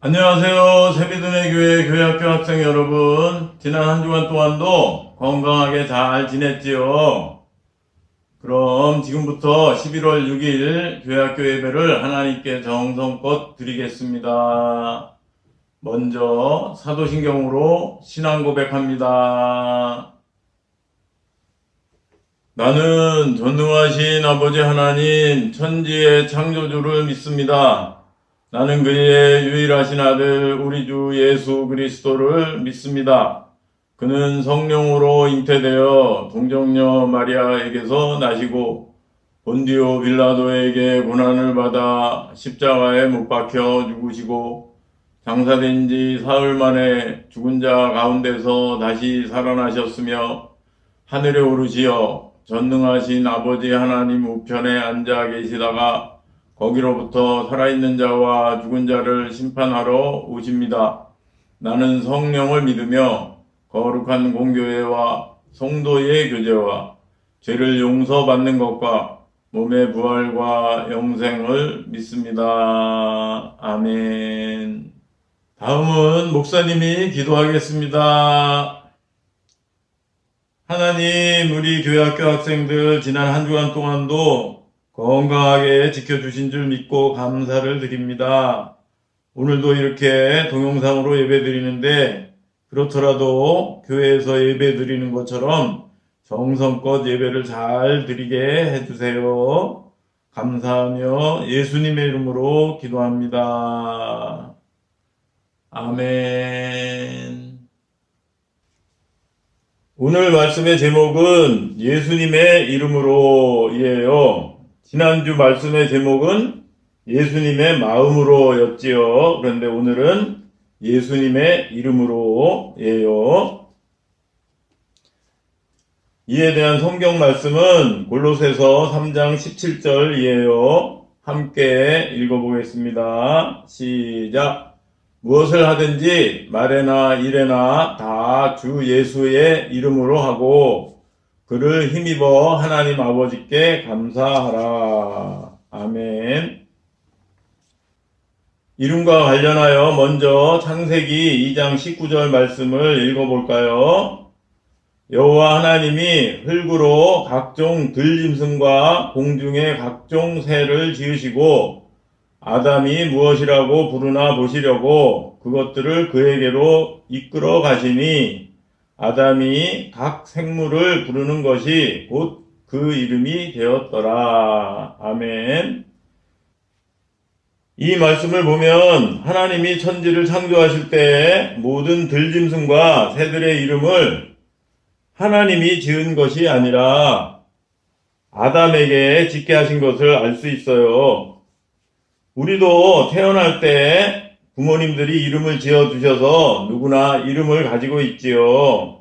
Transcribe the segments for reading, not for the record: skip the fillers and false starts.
안녕하세요. 새비듬의 교회 교회학교 학생 여러분. 지난 한 주간 동안도 건강하게 잘 지냈지요? 그럼 지금부터 11월 6일 교회학교 예배를 하나님께 정성껏 드리겠습니다. 먼저 사도신경으로 신앙 고백합니다. 나는 전능하신 아버지 하나님 천지의 창조주를 믿습니다. 나는 그의 유일하신 아들 우리 주 예수 그리스도를 믿습니다. 그는 성령으로 잉태되어 동정녀 마리아에게서 나시고 본디오 빌라도에게 고난을 받아 십자가에 못 박혀 죽으시고 장사된 지 사흘 만에 죽은 자 가운데서 다시 살아나셨으며 하늘에 오르시어 전능하신 아버지 하나님 우편에 앉아 계시다가 거기로부터 살아있는 자와 죽은 자를 심판하러 오십니다. 나는 성령을 믿으며 거룩한 공교회와 성도의 교제와 죄를 용서받는 것과 몸의 부활과 영생을 믿습니다. 아멘. 다음은 목사님이 기도하겠습니다. 하나님, 우리 교회학교 학생들 지난 한 주간 동안도 건강하게 지켜주신 줄 믿고 감사를 드립니다. 오늘도 이렇게 동영상으로 예배 드리는데 그렇더라도 교회에서 예배 드리는 것처럼 정성껏 예배를 잘 드리게 해주세요. 감사하며 예수님의 이름으로 기도합니다. 아멘. 오늘 말씀의 제목은 예수님의 이름으로이에요. 지난주 말씀의 제목은 예수님의 마음으로 였지요. 그런데 오늘은 예수님의 이름으로예요. 이에 대한 성경 말씀은 골로새서 3장 17절이에요. 함께 읽어보겠습니다. 시작. 무엇을 하든지 말에나 일에나 다 주 예수의 이름으로 하고 그를 힘입어 하나님 아버지께 감사하라. 아멘. 이름과 관련하여 먼저 창세기 2장 19절 말씀을 읽어볼까요? 여호와 하나님이 흙으로 각종 들짐승과 공중의 각종 새를 지으시고 아담이 무엇이라고 부르나 보시려고 그것들을 그에게로 이끌어 가시니 아담이 각 생물을 부르는 것이 곧 그 이름이 되었더라. 아멘. 이 말씀을 보면 하나님이 천지를 창조하실 때 모든 들짐승과 새들의 이름을 하나님이 지은 것이 아니라 아담에게 짓게 하신 것을 알 수 있어요. 우리도 태어날 때 부모님들이 이름을 지어주셔서 누구나 이름을 가지고 있지요.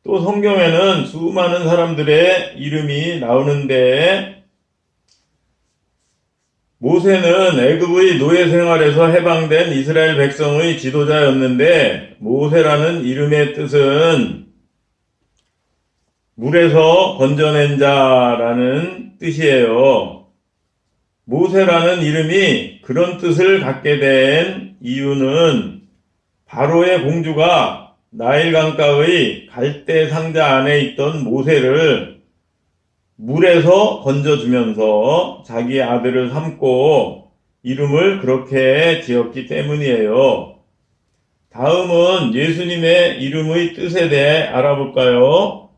또 성경에는 수많은 사람들의 이름이 나오는데 모세는 애굽의 노예 생활에서 해방된 이스라엘 백성의 지도자였는데 모세라는 이름의 뜻은 물에서 건져낸 자라는 뜻이에요. 모세라는 이름이 그런 뜻을 갖게 된 이유는 바로의 공주가 나일 강가의 갈대 상자 안에 있던 모세를 물에서 건져주면서 자기 아들을 삼고 이름을 그렇게 지었기 때문이에요. 다음은 예수님의 이름의 뜻에 대해 알아볼까요?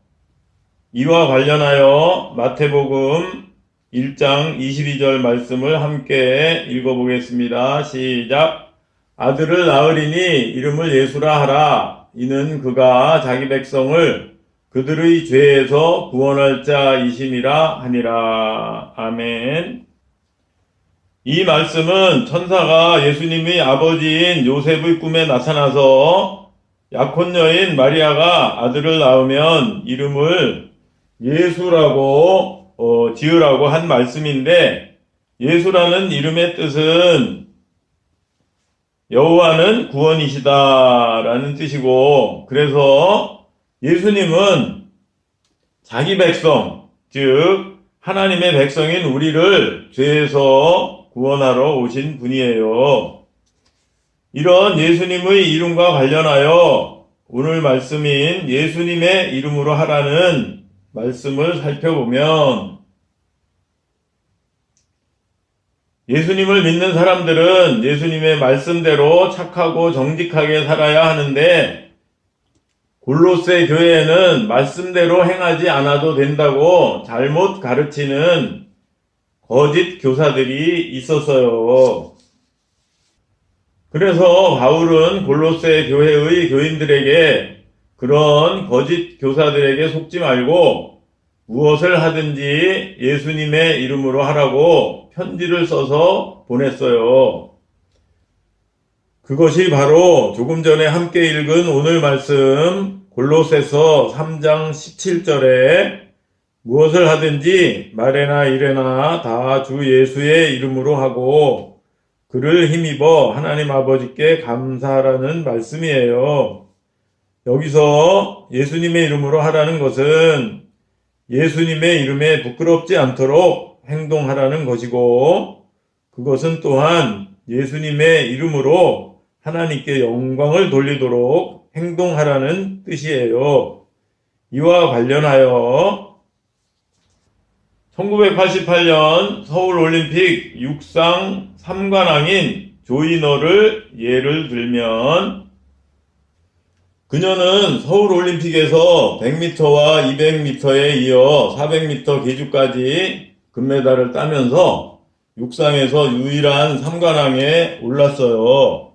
이와 관련하여 마태복음 1장 22절 말씀을 함께 읽어보겠습니다. 시작. 아들을 낳으리니 이름을 예수라 하라. 이는 그가 자기 백성을 그들의 죄에서 구원할 자이심이라 하니라. 아멘. 이 말씀은 천사가 예수님의 아버지인 요셉의 꿈에 나타나서 약혼 여인 마리아가 아들을 낳으면 이름을 예수라고 지으라고 한 말씀인데 예수라는 이름의 뜻은 여호와는 구원이시다라는 뜻이고 그래서 예수님은 자기 백성 즉 하나님의 백성인 우리를 죄에서 구원하러 오신 분이에요. 이런 예수님의 이름과 관련하여 오늘 말씀인 예수님의 이름으로 하라는 말씀을 살펴보면 예수님을 믿는 사람들은 예수님의 말씀대로 착하고 정직하게 살아야 하는데 골로새 교회에는 말씀대로 행하지 않아도 된다고 잘못 가르치는 거짓 교사들이 있었어요. 그래서 바울은 골로새 교회의 교인들에게 그런 거짓 교사들에게 속지 말고 무엇을 하든지 예수님의 이름으로 하라고 편지를 써서 보냈어요. 그것이 바로 조금 전에 함께 읽은 오늘 말씀 골로새서 3장 17절에 무엇을 하든지 말에나 일에나 다 주 예수의 이름으로 하고 그를 힘입어 하나님 아버지께 감사하라는 말씀이에요. 여기서 예수님의 이름으로 하라는 것은 예수님의 이름에 부끄럽지 않도록 행동하라는 것이고 그것은 또한 예수님의 이름으로 하나님께 영광을 돌리도록 행동하라는 뜻이에요. 이와 관련하여 1988년 서울올림픽 육상 3관왕인 조이너를 예를 들면 그녀는 서울올림픽에서 100m와 200m에 이어 400m 계주까지 금메달을 따면서 육상에서 유일한 3관왕에 올랐어요.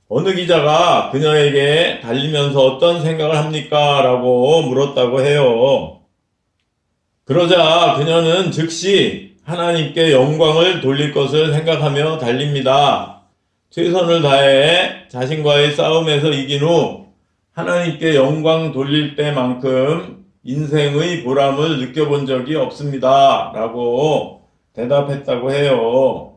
어느 기자가 그녀에게 달리면서 어떤 생각을 합니까? 라고 물었다고 해요. 그러자 그녀는 즉시 하나님께 영광을 돌릴 것을 생각하며 달립니다. 최선을 다해 자신과의 싸움에서 이긴 후 하나님께 영광 돌릴 때만큼 인생의 보람을 느껴본 적이 없습니다. 라고 대답했다고 해요.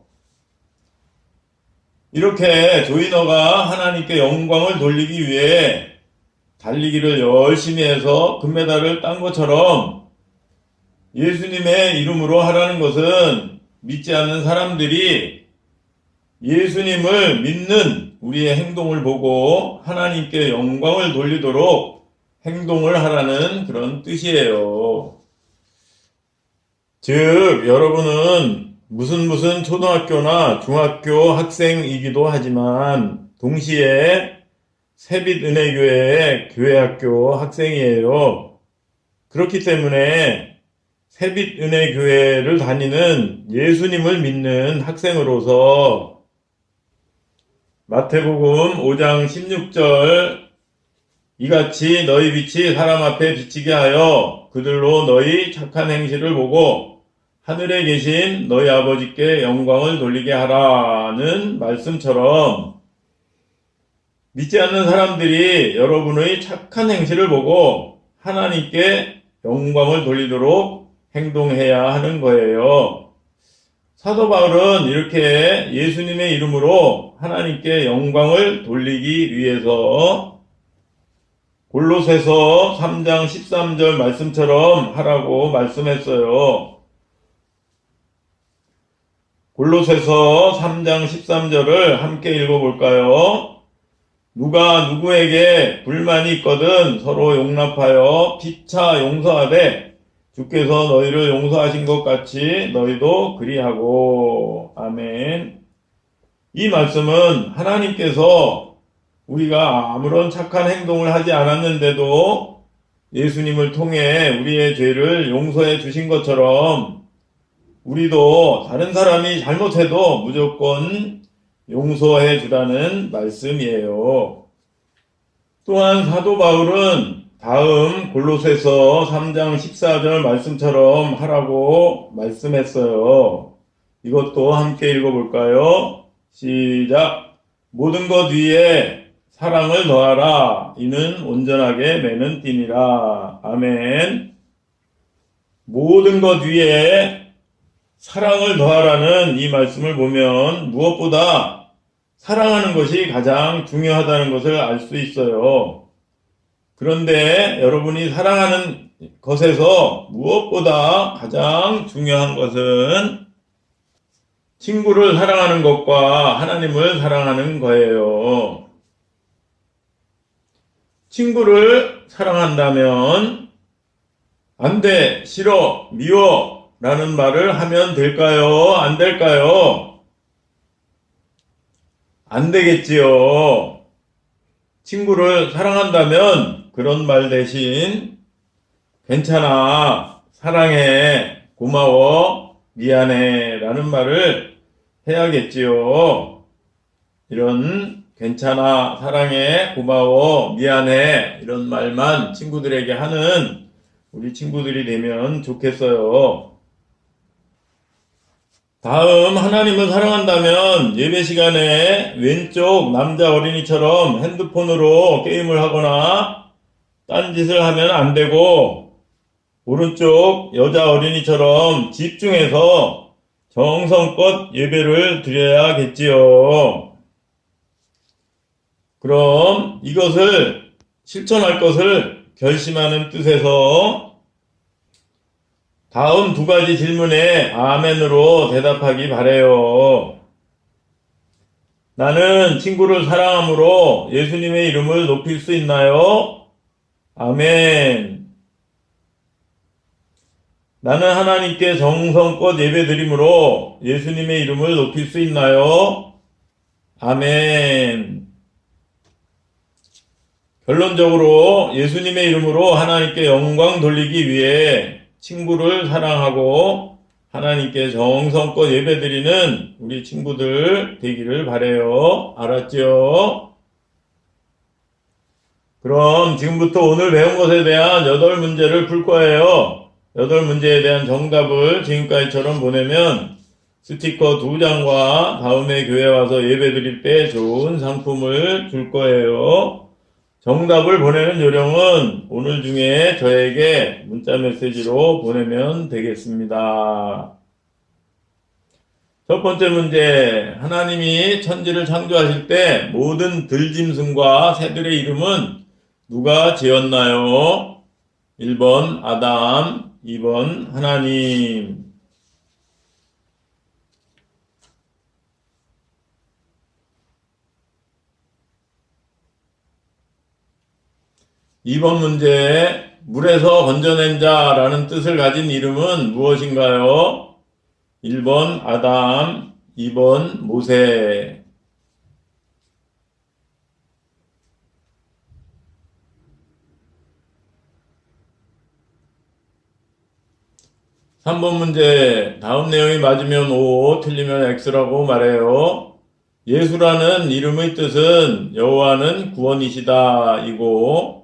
이렇게 조이너가 하나님께 영광을 돌리기 위해 달리기를 열심히 해서 금메달을 딴 것처럼 예수님의 이름으로 하라는 것은 믿지 않는 사람들이 예수님을 믿는 우리의 행동을 보고 하나님께 영광을 돌리도록 행동을 하라는 그런 뜻이에요. 즉, 여러분은 무슨 초등학교나 중학교 학생이기도 하지만 동시에 새빛은혜교회의 교회학교 학생이에요. 그렇기 때문에 새빛은혜교회를 다니는 예수님을 믿는 학생으로서 마태복음 5장 16절 이같이 너희 빛이 사람 앞에 비치게 하여 그들로 너희 착한 행실을 보고 하늘에 계신 너희 아버지께 영광을 돌리게 하라는 말씀처럼 믿지 않는 사람들이 여러분의 착한 행실을 보고 하나님께 영광을 돌리도록 행동해야 하는 거예요. 사도 바울은 이렇게 예수님의 이름으로 하나님께 영광을 돌리기 위해서 골로새서 3장 13절 말씀처럼 하라고 말씀했어요. 골로새서 3장 13절을 함께 읽어볼까요? 누가 누구에게 불만이 있거든 서로 용납하여 피차 용서하되 주께서 너희를 용서하신 것 같이 너희도 그리하고. 아멘. 이 말씀은 하나님께서 우리가 아무런 착한 행동을 하지 않았는데도 예수님을 통해 우리의 죄를 용서해 주신 것처럼 우리도 다른 사람이 잘못해도 무조건 용서해 주라는 말씀이에요. 또한 사도 바울은 다음 골로새서 3장 14절 말씀처럼 하라고 말씀했어요. 이것도 함께 읽어볼까요? 시작. 모든 것 위에 사랑을 더하라. 이는 온전하게 매는 띠니라. 아멘. 모든 것 위에 사랑을 더하라는 이 말씀을 보면 무엇보다 사랑하는 것이 가장 중요하다는 것을 알 수 있어요. 그런데 여러분이 사랑하는 것에서 무엇보다 가장 중요한 것은 친구를 사랑하는 것과 하나님을 사랑하는 거예요. 친구를 사랑한다면 안 돼, 싫어, 미워 라는 말을 하면 될까요? 안 될까요? 안 되겠지요. 친구를 사랑한다면 그런 말 대신 괜찮아, 사랑해, 고마워, 미안해 라는 말을 해야겠지요. 이런 괜찮아, 사랑해, 고마워, 미안해 이런 말만 친구들에게 하는 우리 친구들이 되면 좋겠어요. 다음, 하나님을 사랑한다면 예배 시간에 왼쪽 남자 어린이처럼 핸드폰으로 게임을 하거나 딴짓을 하면 안 되고, 오른쪽 여자 어린이처럼 집중해서 정성껏 예배를 드려야겠지요. 그럼 이것을 실천할 것을 결심하는 뜻에서 다음 두 가지 질문에 아멘으로 대답하기 바래요. 나는 친구를 사랑함으로 예수님의 이름을 높일 수 있나요? 아멘. 나는 하나님께 정성껏 예배드림으로 예수님의 이름을 높일 수 있나요? 아멘. 결론적으로 예수님의 이름으로 하나님께 영광 돌리기 위해 친구를 사랑하고 하나님께 정성껏 예배드리는 우리 친구들 되기를 바라요. 알았죠? 그럼 지금부터 오늘 배운 것에 대한 8문제를 풀 거예요. 8문제에 대한 정답을 지금까지처럼 보내면 스티커 2장과 다음에 교회 와서 예배 드릴 때 좋은 상품을 줄 거예요. 정답을 보내는 요령은 오늘 중에 저에게 문자 메시지로 보내면 되겠습니다. 첫 번째 문제, 하나님이 천지를 창조하실 때 모든 들짐승과 새들의 이름은 누가 지었나요? 1번 아담, 2번 하나님. 2번 문제, 물에서 건져낸 자라는 뜻을 가진 이름은 무엇인가요? 1번 아담, 2번 모세. 3번 문제, 다음 내용이 맞으면 O, 틀리면 X라고 말해요. 예수라는 이름의 뜻은 여호와는 구원이시다 이고,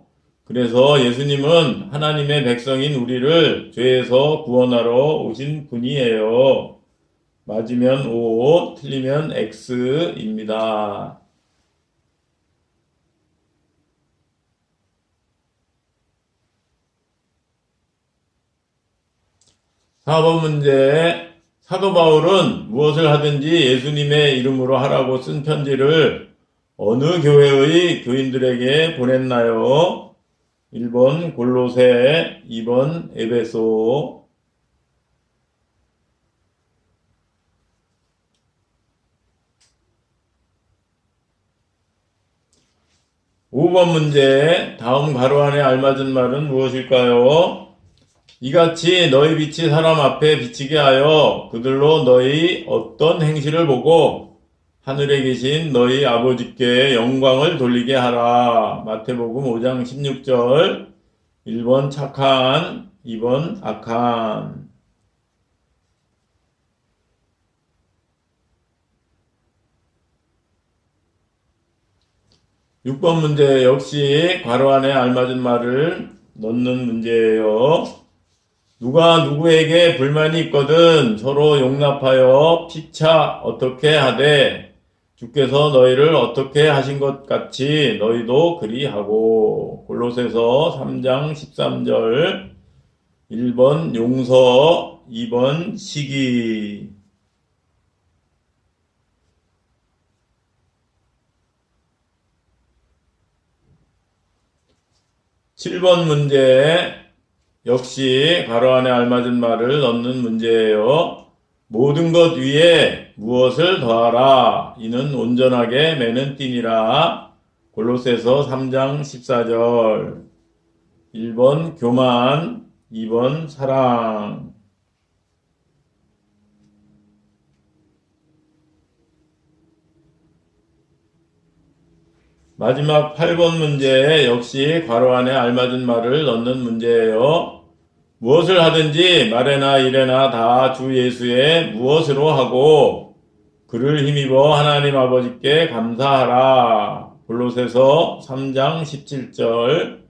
그래서 예수님은 하나님의 백성인 우리를 죄에서 구원하러 오신 분이에요. 맞으면 O, 틀리면 X입니다. 4번 문제, 사도 바울은 무엇을 하든지 예수님의 이름으로 하라고 쓴 편지를 어느 교회의 교인들에게 보냈나요? 1번 골로새, 2번 에베소. 5번 문제, 다음 가로 안에 알맞은 말은 무엇일까요? 이같이 너희 빛이 사람 앞에 비치게 하여 그들로 너희 어떤 행실을 보고 하늘에 계신 너희 아버지께 영광을 돌리게 하라. 마태복음 5장 16절. 1번 착한, 2번 악한. 6번 문제 역시 괄호 안에 알맞은 말을 넣는 문제예요. 누가 누구에게 불만이 있거든 서로 용납하여 피차 어떻게 하되 주께서 너희를 어떻게 하신 것 같이 너희도 그리하고. 골로새서 3장 13절. 1번 용서, 2번 시기. 7번 문제 역시 가로 안에 알맞은 말을 넣는 문제예요. 모든 것 위에 무엇을 더하라. 이는 온전하게 매는 띠니라. 골로새서 3장 14절. 1번 교만, 2번 사랑. 마지막 8번 문제 역시 괄호 안에 알맞은 말을 넣는 문제예요. 무엇을 하든지 말에나 일에나 다 주 예수의 무엇으로 하고 그를 힘입어 하나님 아버지께 감사하라. 골로새서 3장 17절.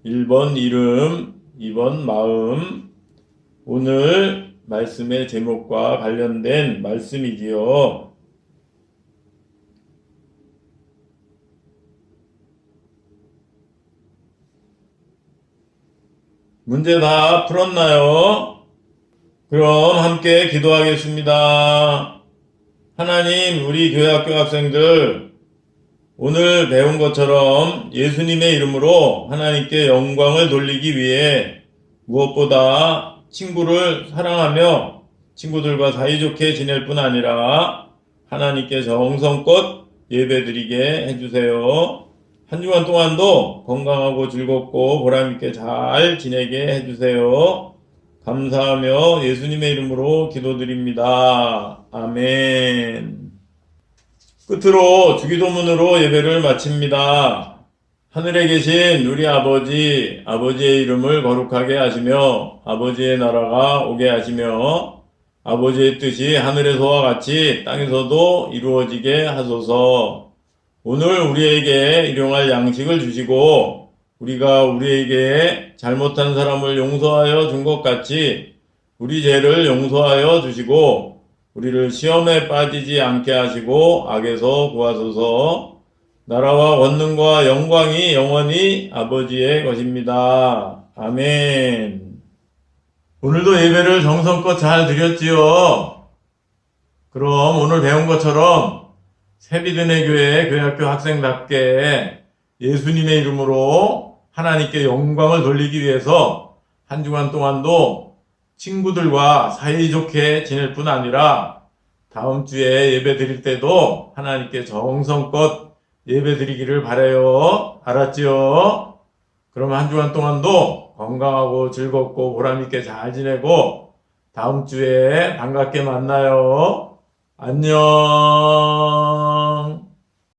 1번 이름, 2번 마음. 오늘 말씀의 제목과 관련된 말씀이지요. 문제 다 풀었나요? 그럼 함께 기도하겠습니다. 하나님, 우리 교회학교 학생들 오늘 배운 것처럼 예수님의 이름으로 하나님께 영광을 돌리기 위해 무엇보다 친구를 사랑하며 친구들과 사이좋게 지낼 뿐 아니라 하나님께 정성껏 예배드리게 해주세요. 한 주간 동안도 건강하고 즐겁고 보람있게 잘 지내게 해주세요. 감사하며 예수님의 이름으로 기도드립니다. 아멘. 끝으로 주기도문으로 예배를 마칩니다. 하늘에 계신 우리 아버지, 아버지의 이름을 거룩하게 하시며 아버지의 나라가 오게 하시며 아버지의 뜻이 하늘에서와 같이 땅에서도 이루어지게 하소서. 오늘 우리에게 일용할 양식을 주시고 우리가 우리에게 잘못한 사람을 용서하여 준 것 같이 우리 죄를 용서하여 주시고 우리를 시험에 빠지지 않게 하시고 악에서 구하소서. 나라와 권능과 영광이 영원히 아버지의 것입니다. 아멘. 오늘도 예배를 정성껏 잘 드렸지요. 그럼 오늘 배운 것처럼 새비드네 교회 교회학교 학생답게 예수님의 이름으로 하나님께 영광을 돌리기 위해서 한 주간 동안도 친구들과 사이좋게 지낼 뿐 아니라 다음 주에 예배 드릴 때도 하나님께 정성껏 예배 드리기를 바라요. 알았지요? 그럼 한 주간 동안도 건강하고 즐겁고 보람있게 잘 지내고 다음 주에 반갑게 만나요. 안녕.